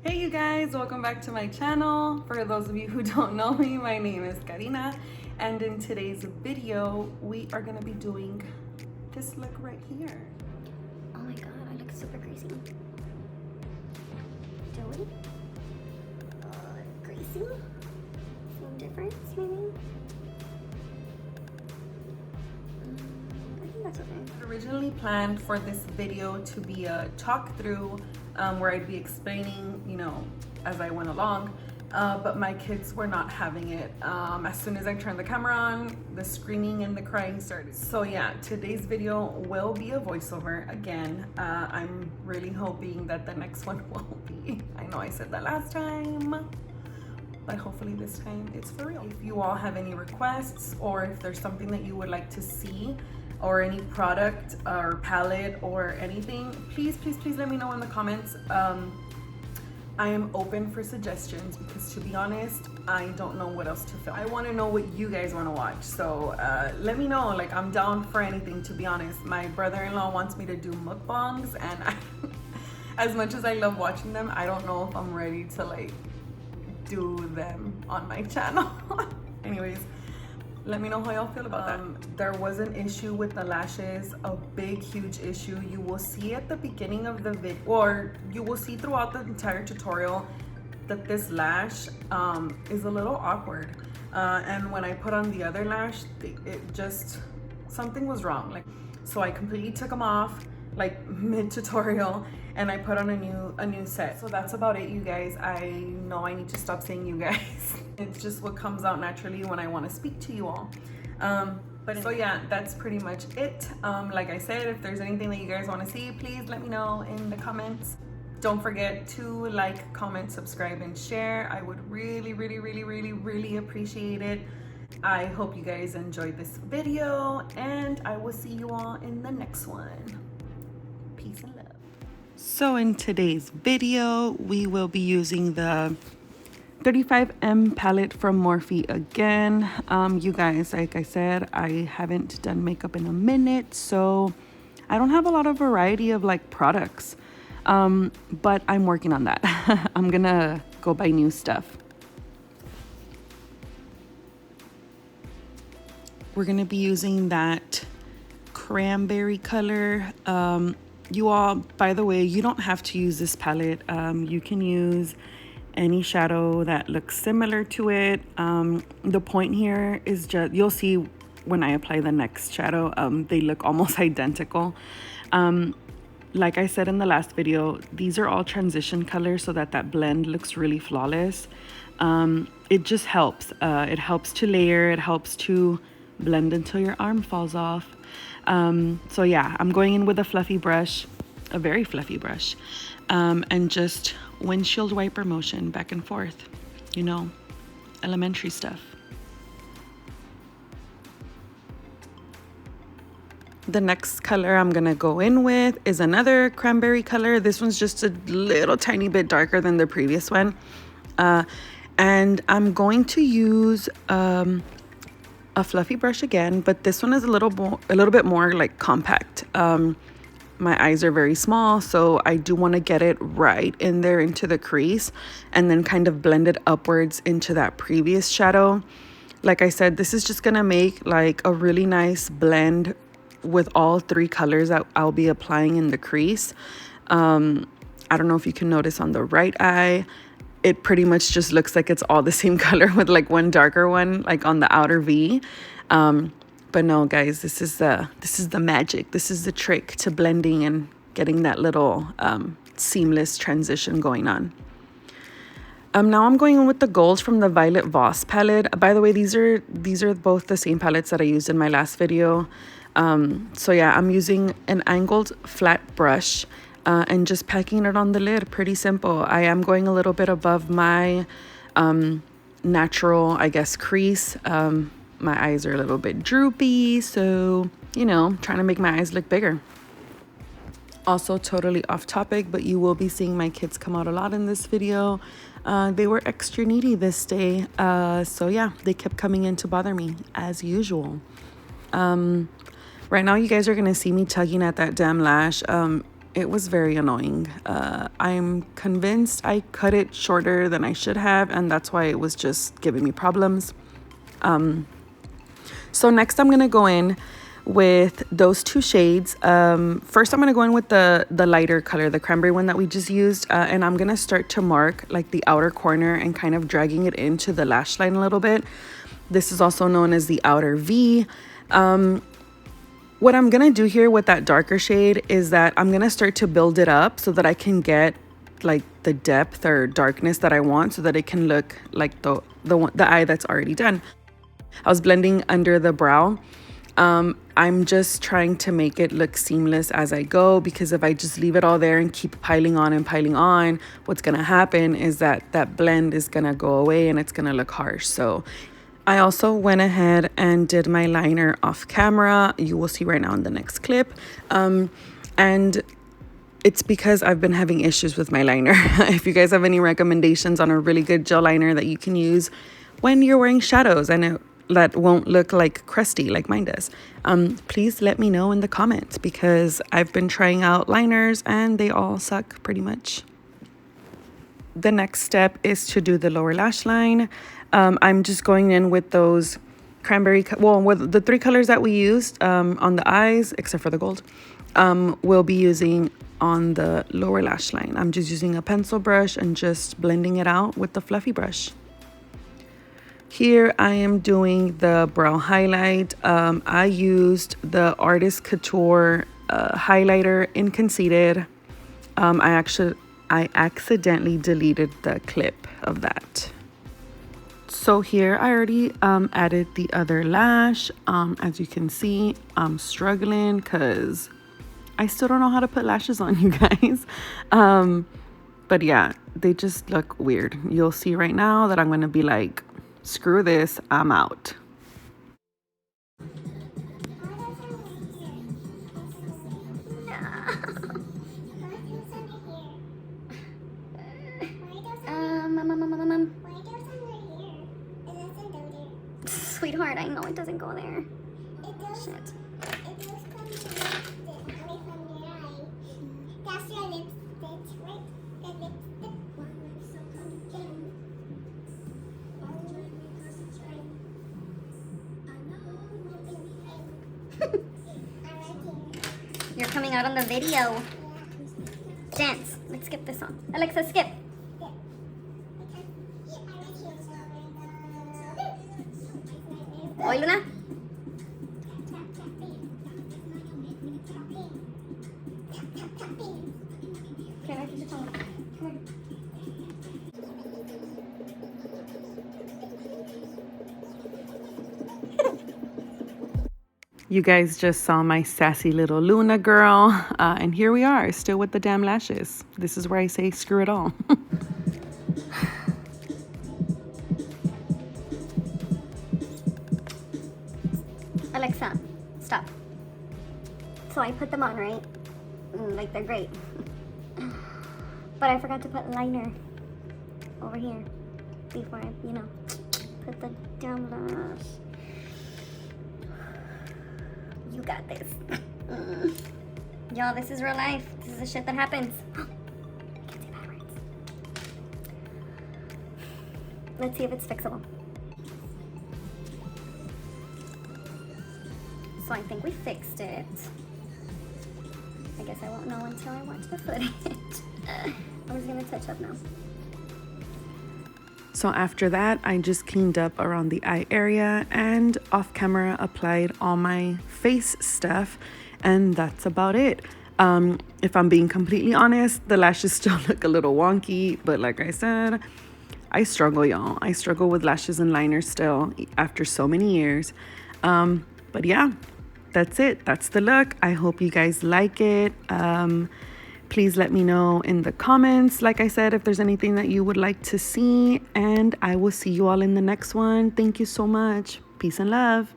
Hey you guys, welcome back to my channel. For those of you who don't know me, my name is Karina, and in today's video we are going to be doing this look right here. Oh my god, I look super greasy. Doughy? Greasy? Some difference maybe? I think that's okay. Originally planned for this video to be a talk through where I'd be explaining, as I went along, but my kids were not having it. As soon as I turned the camera on, the screaming and the crying started. So yeah, today's video will be a voiceover again. I'm really hoping that the next one won't be. I know I said that last time, but hopefully this time it's for real. If you all have any requests, or if there's something that you would like to see, or any product or palette or anything, please let me know in the comments. I am open for suggestions because, to be honest, I don't know what else to film. I want to know what you guys want to watch, so let me know. Like, I'm down for anything, to be honest. My brother-in-law wants me to do mukbangs, and as much as I love watching them, I don't know if I'm ready to like do them on my channel. Anyways, let me know how y'all feel about that. There was an issue with the lashes, a big, huge issue. You will see at the beginning of the video, or you will see throughout the entire tutorial, that this lash is a little awkward. And when I put on the other lash, it just, something was wrong. So I completely took them off, like mid-tutorial, and I put on a new set. So that's about it, you guys. I know I need to stop saying you guys. It's just what comes out naturally when I want to speak to you all. So yeah, that's pretty much it. Like I said, if there's anything that you guys want to see, please let me know in the comments. Don't forget to like, comment, subscribe, and share. I would really appreciate it. I hope you guys enjoyed this video, and I will see you all in the next one. Peace and love. So in today's video, we will be using the 35M palette from Morphe again. You guys, like I said, I haven't done makeup in a minute, so I don't have a lot of variety of like products, but I'm working on that. I'm gonna go buy new stuff. We're gonna be using that cranberry color. You all, by the way, you don't have to use this palette. You can use any shadow that looks similar to it. The point here is just, you'll see when I apply the next shadow, they look almost identical. Like I said in the last video, these are all transition colors so that blend looks really flawless. It just helps. It helps to layer, it helps to blend until your arm falls off. So yeah, I'm going in with a fluffy brush, a very fluffy brush, and just windshield wiper motion back and forth, elementary stuff. The next color I'm gonna go in with is another cranberry color. This one's just a little tiny bit darker than the previous one. And I'm going to use a fluffy brush again, but this one is a little bit more like compact. My eyes are very small, so I do want to get it right in there into the crease and then kind of blend it upwards into that previous shadow. Like I said, this is just gonna make like a really nice blend with all three colors that I'll be applying in the crease. I don't know if you can notice on the right eye, it pretty much just looks like it's all the same color with like one darker one like on the outer V. But no, guys, this is the magic. This is the trick to blending and getting that little seamless transition going on. Now I'm going in with the golds from the Violet Voss palette. By the way, these are both the same palettes that I used in my last video. So yeah, I'm using an angled flat brush and just packing it on the lid. Pretty simple. I am going a little bit above my natural, I guess, crease. My eyes are a little bit droopy, so, trying to make my eyes look bigger. Also, totally off topic, but you will be seeing my kids come out a lot in this video. They were extra needy this day, so yeah, they kept coming in to bother me, as usual. Right now, you guys are going to see me tugging at that damn lash. it was very annoying. I'm convinced I cut it shorter than I should have, and that's why it was just giving me problems. So next I'm gonna go in with those two shades. First I'm gonna go in with the lighter color, the cranberry one that we just used, and I'm gonna start to mark like the outer corner and kind of dragging it into the lash line a little bit. This is also known as the outer V. What I'm gonna do here with that darker shade is that I'm gonna start to build it up so that I can get like the depth or darkness that I want, so that it can look like the eye that's already done. I was blending under the brow. I'm just trying to make it look seamless as I go, because if I just leave it all there and keep piling on, what's gonna happen is that blend is gonna go away and it's gonna look harsh. So I also went ahead and did my liner off camera. You will see right now in the next clip. And it's because I've been having issues with my liner. If you guys have any recommendations on a really good gel liner that you can use when you're wearing shadows and that won't look like crusty like mine does, please let me know in the comments, because I've been trying out liners and they all suck pretty much. The next step is to do the lower lash line. I'm just going in with those cranberry, with the three colors that we used on the eyes, except for the gold, we'll be using on the lower lash line. I'm just using a pencil brush and just blending it out with the fluffy brush. Here I am doing the brow highlight. I used the Artist Couture highlighter in Conceited. I accidentally deleted the clip of that. So here I already added the other lash. As you can see, I'm struggling because I still don't know how to put lashes on, you guys. But yeah, they just look weird. You'll see right now that I'm gonna be like, screw this, I'm out. Sweetheart, I know it doesn't go there. Shit. That's your lipstick, right? The lipstick. You're coming out on the video. Dance. Let's skip this song. Alexa, skip. Oi, Luna. Okay, I can come. You guys just saw my sassy little Luna girl, and here we are, still with the damn lashes. This is where I say screw it all. Alexa, stop. So I put them on, right? Like they're great. But I forgot to put liner over here before I, put the damn lash. You got this. Y'all, this is real life. This is the shit that happens. I can't say bad words. Let's see if it's fixable. So I think we fixed it. I guess I won't know until I watch the footage. I'm just gonna touch up now. So after that, I just cleaned up around the eye area and off camera applied all my face stuff, and that's about it. If I'm being completely honest, the lashes still look a little wonky, but like I said, I struggle, y'all. I struggle with lashes and liners still after so many years. But yeah, that's it. That's the look. I hope you guys like it. Please let me know in the comments, like I said, if there's anything that you would like to see, and I will see you all in the next one. Thank you so much. Peace and love.